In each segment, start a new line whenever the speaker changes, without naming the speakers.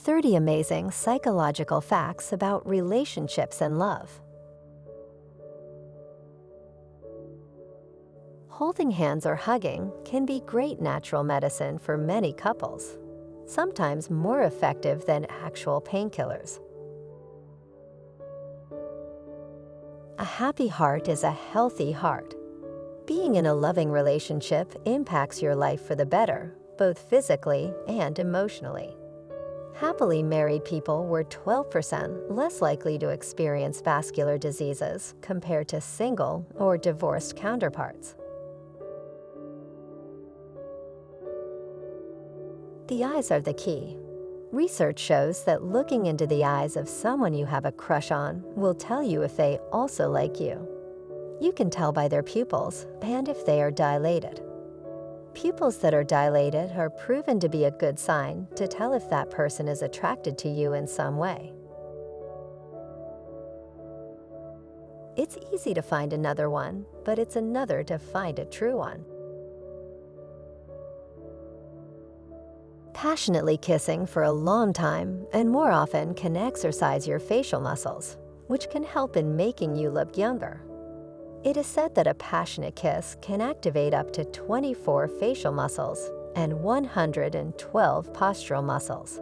30 amazing psychological facts about relationships and love. Holding hands or hugging can be great natural medicine for many couples, sometimes more effective than actual painkillers. A happy heart is a healthy heart. Being in a loving relationship impacts your life for the better, both physically and emotionally. Happily married people were 12% less likely to experience vascular diseases compared to single or divorced counterparts. The eyes are the key. Research shows that looking into the eyes of someone you have a crush on will tell you if they also like you. You can tell by their pupils and if they are dilated. Pupils that are dilated are proven to be a good sign to tell if that person is attracted to you in some way. It's easy to find another one, but it's another to find a true one. Passionately kissing for a long time and more often can exercise your facial muscles, which can help in making you look younger. It is said that a passionate kiss can activate up to 24 facial muscles and 112 postural muscles.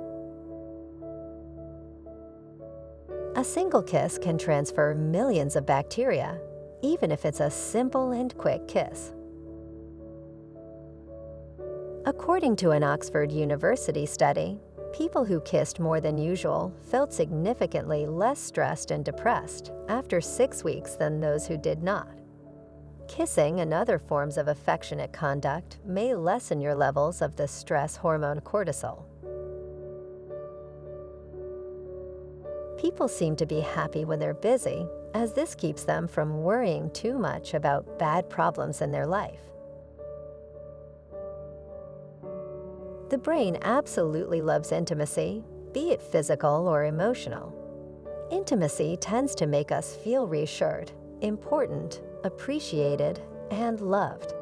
A single kiss can transfer millions of bacteria, even if it's a simple and quick kiss. According to an Oxford University study, people who kissed more than usual felt significantly less stressed and depressed after 6 weeks than those who did not. Kissing and other forms of affectionate conduct may lessen your levels of the stress hormone cortisol. People seem to be happy when they're busy, as this keeps them from worrying too much about bad problems in their life. The brain absolutely loves intimacy, be it physical or emotional. Intimacy tends to make us feel reassured, important, appreciated, and loved.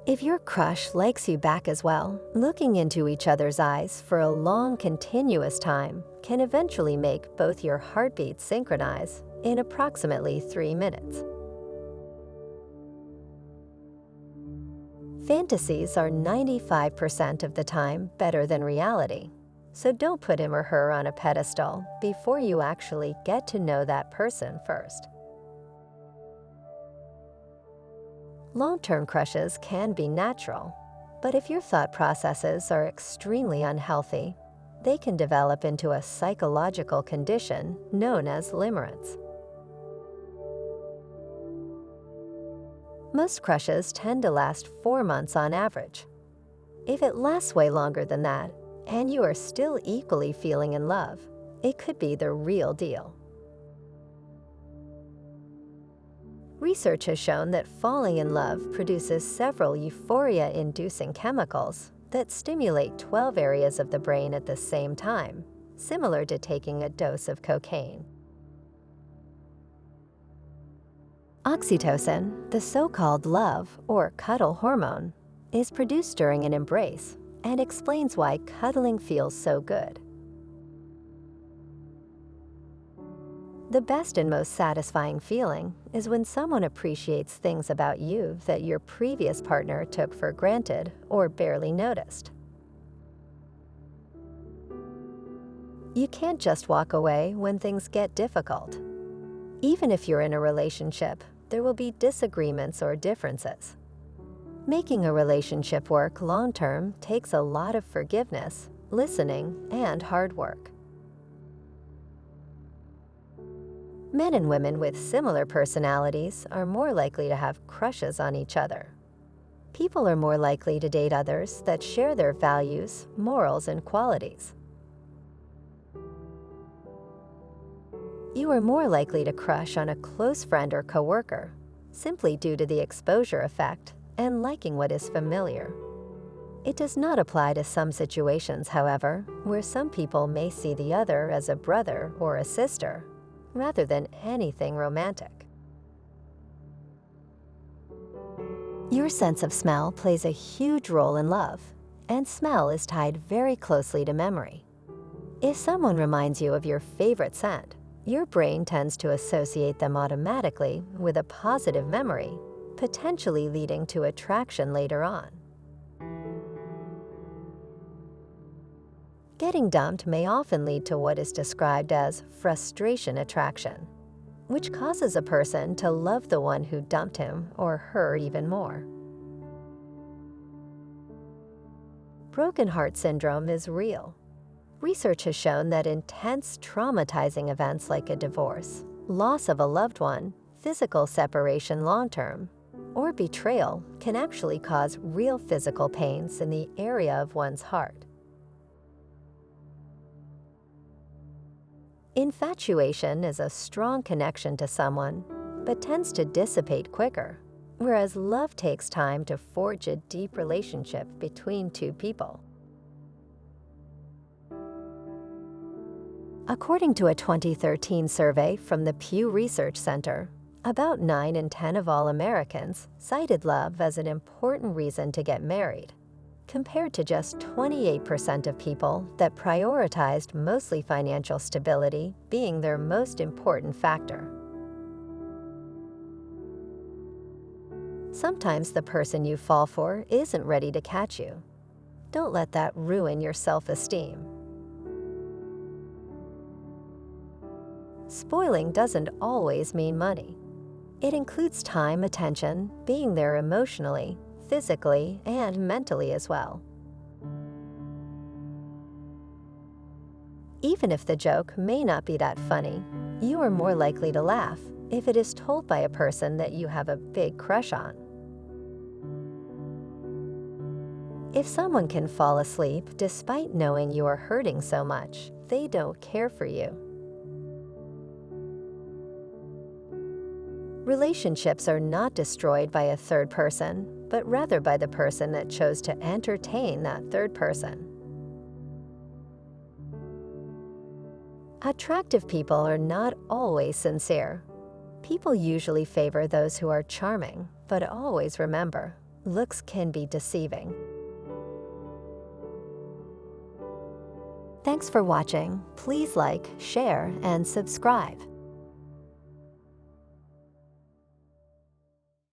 If your crush likes you back as well, looking into each other's eyes for a long, continuous time can eventually make both your heartbeats synchronize in approximately 3 minutes. Fantasies are 95% of the time better than reality, so don't put him or her on a pedestal before you actually get to know that person first. Long-term crushes can be natural, but if your thought processes are extremely unhealthy, they can develop into a psychological condition known as limerence. Most crushes tend to last 4 months on average. If it lasts way longer than that, and you are still equally feeling in love, it could be the real deal. Research has shown that falling in love produces several euphoria-inducing chemicals that stimulate 12 areas of the brain at the same time, similar to taking a dose of cocaine. Oxytocin, the so-called love or cuddle hormone, is produced during an embrace and explains why cuddling feels so good. The best and most satisfying feeling is when someone appreciates things about you that your previous partner took for granted or barely noticed. You can't just walk away when things get difficult. Even if you're in a relationship, there will be disagreements or differences. Making a relationship work long-term takes a lot of forgiveness, listening, and hard work. Men and women with similar personalities are more likely to have crushes on each other. People are more likely to date others that share their values, morals, and qualities. You are more likely to crush on a close friend or coworker, simply due to the exposure effect and liking what is familiar. It does not apply to some situations, however, where some people may see the other as a brother or a sister, rather than anything romantic. Your sense of smell plays a huge role in love. and smell is tied very closely to memory. If someone reminds you of your favorite scent, your brain tends to associate them automatically with a positive memory, potentially leading to attraction later on. Getting dumped may often lead to what is described as frustration attraction, which causes a person to love the one who dumped him or her even more. Broken heart syndrome is real. Research has shown that intense, traumatizing events like a divorce, loss of a loved one, physical separation long-term, or betrayal can actually cause real physical pains in the area of one's heart. Infatuation is a strong connection to someone, but tends to dissipate quicker, whereas love takes time to forge a deep relationship between two people. According to a 2013 survey from the Pew Research Center, about 9 in 10 of all Americans cited love as an important reason to get married, compared to just 28% of people that prioritized mostly financial stability being their most important factor. Sometimes the person you fall for isn't ready to catch you. Don't let that ruin your self-esteem. Spoiling doesn't always mean money. It includes time, attention, being there emotionally, physically, and mentally as well. Even if the joke may not be that funny, you are more likely to laugh if it is told by a person that you have a big crush on. If someone can fall asleep despite knowing you are hurting so much, they don't care for you. Relationships are not destroyed by a third person, but rather by the person that chose to entertain that third person. Attractive people are not always sincere. People usually favor those who are charming, but always remember, looks can be deceiving. Thanks for watching. Please like, share, and subscribe.